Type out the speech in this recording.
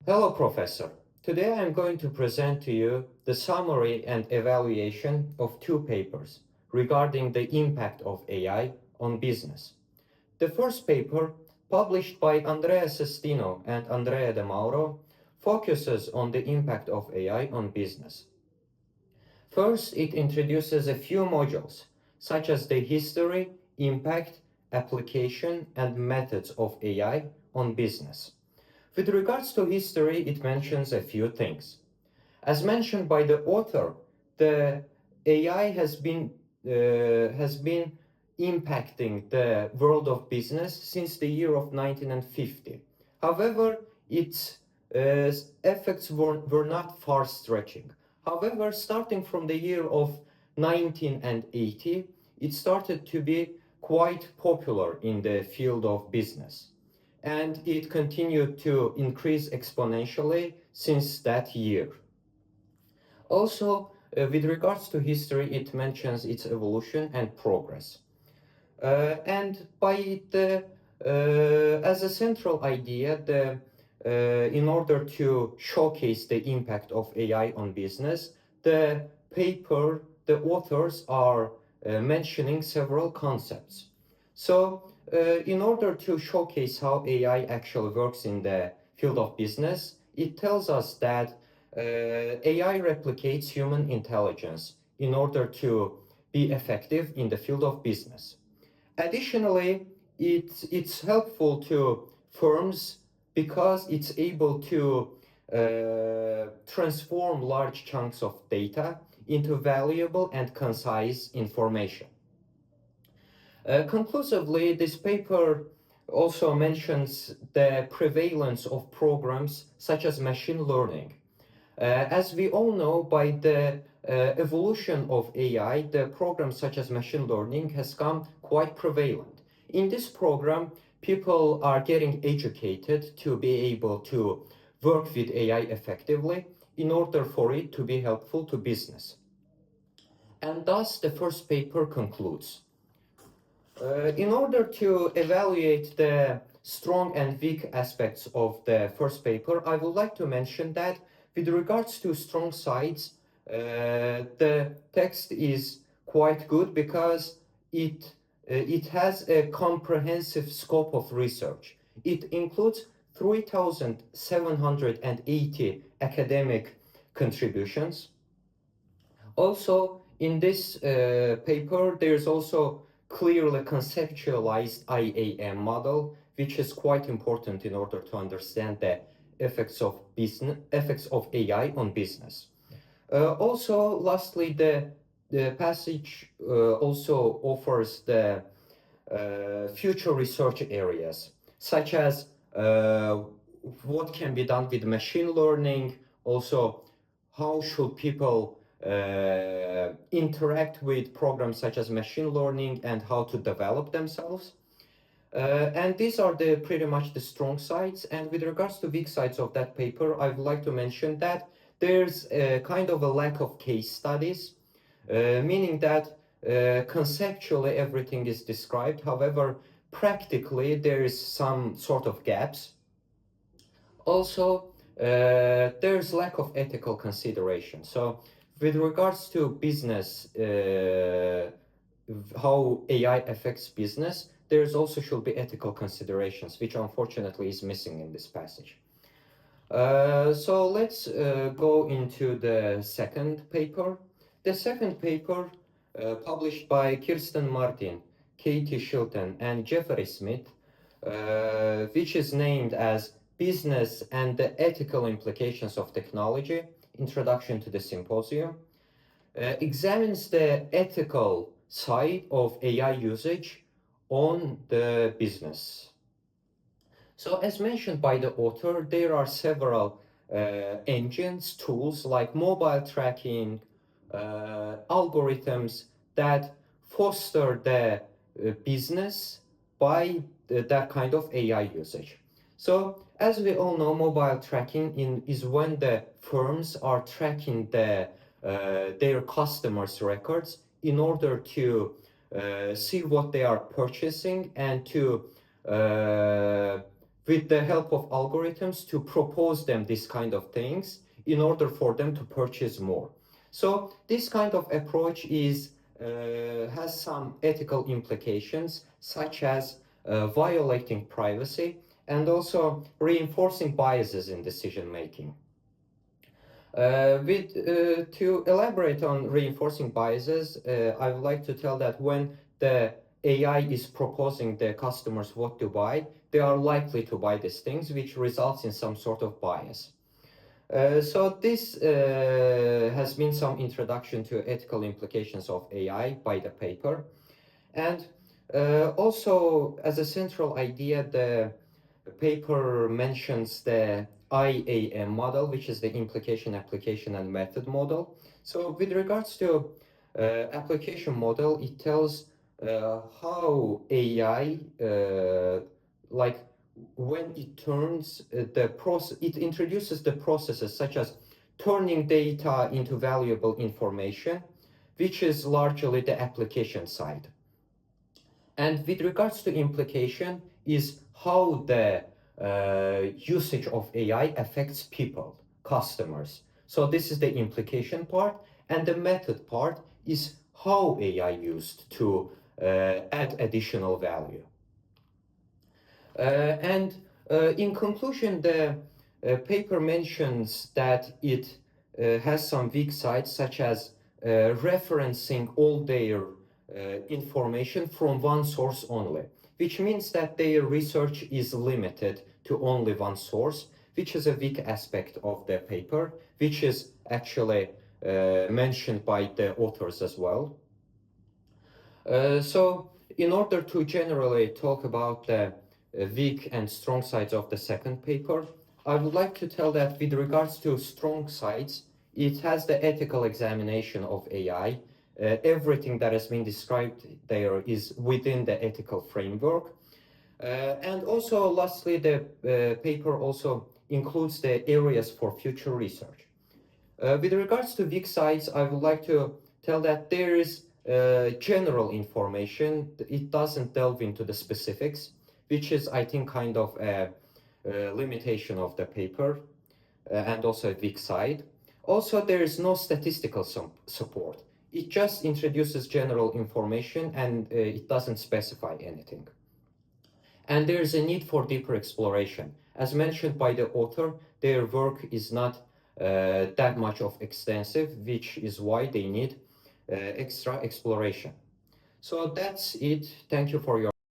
Hello, Professor. Today I'm going to present to you the summary and evaluation of two papers regarding the impact of AI on business. The first paper, published by Andrea Sestino and Andrea De Mauro, focuses on the impact of AI on business. First, it introduces a few modules, such as the history, impact, application, and methods of AI on business. With regards to history, it mentions a few things. As mentioned by the author, the AI has been impacting the world of business since the year of 1950. However, its effects were not far-stretching. However, starting from the year of 1980, it started to be quite popular in the field of business, and it continued to increase exponentially since that year. Also, with regards to history, it mentions its evolution and progress. And by the as a central idea, in order to showcase the impact of AI on business, the authors are mentioning several concepts. So, in order to showcase how AI actually works in the field of business, it tells us that AI replicates human intelligence in order to be effective in the field of business. Additionally, it's helpful to firms because it's able to transform large chunks of data into valuable and concise information. Conclusively, this paper also mentions the prevalence of programs such as machine learning. As we all know, by the evolution of AI, the programs such as machine learning has come quite prevalent. In this program, people are getting educated to be able to work with AI effectively in order for it to be helpful to business. And thus, the first paper concludes. In order to evaluate the strong and weak aspects of the first paper, I would like to mention that with regards to strong sides, the text is quite good because it has a comprehensive scope of research. It includes 3,780 academic contributions. Also, in this paper, there's also clearly conceptualized IAM model, which is quite important in order to understand the effects of AI on business. Also, lastly, the passage also offers the future research areas, such as what can be done with machine learning, also how should people interact with programs such as machine learning and how to develop themselves. And these are pretty much the strong sides. And with regards to weak sides of that paper, I would like to mention that there's a kind of a lack of case studies, meaning that conceptually everything is described. However, practically there is some sort of gaps. Also, there's lack of ethical consideration. So, with regards to business, how AI affects business, there's also should be ethical considerations, which unfortunately is missing in this passage. So let's go into the second paper. The second paper, published by Kirsten Martin, Katie Shilton, and Jeffrey Smith, which is named as Business and the Ethical Implications of Technology, Introduction to the Symposium, examines the ethical side of AI usage on the business. So as mentioned by the author, there are several engines, tools like mobile tracking, algorithms that foster the business by that kind of AI usage. So as we all know, mobile tracking is when the firms are tracking their customers' records in order to see what they are purchasing and to with the help of algorithms to propose them this kind of things in order for them to purchase more. So this kind of approach has some ethical implications, such as violating privacy and also reinforcing biases in decision making. To elaborate on reinforcing biases, I would like to tell that when the AI is proposing the customers what to buy, they are likely to buy these things, which results in some sort of bias. So this has been some introduction to ethical implications of AI by the paper. And also, as a central idea, the paper mentions the IAM model, which is the implication, application, and method model. So with regards to application model, it tells how AI, like when it turns the process, it introduces the processes such as turning data into valuable information, which is largely the application side. And with regards to implication is how the usage of AI affects people, customers. So this is the implication part, and the method part is how AI used to add additional value. And in conclusion, the paper mentions that it has some weak sides, such as referencing all their information from one source only, which means that their research is limited to only one source, which is a weak aspect of the paper, which is actually mentioned by the authors as well. So in order to generally talk about the weak and strong sides of the second paper, I would like to tell that with regards to strong sides, it has the ethical examination of AI. Everything that has been described there is within the ethical framework. And also, lastly, the paper also includes the areas for future research. With regards to weak sides, I would like to tell that there is general information. It doesn't delve into the specifics, which is, I think, kind of a limitation of the paper and also a weak side. Also, there is no statistical support. It just introduces general information and it doesn't specify anything. And there is a need for deeper exploration. As mentioned by the author, their work is not that much of extensive, which is why they need extra exploration. So that's it. Thank you for your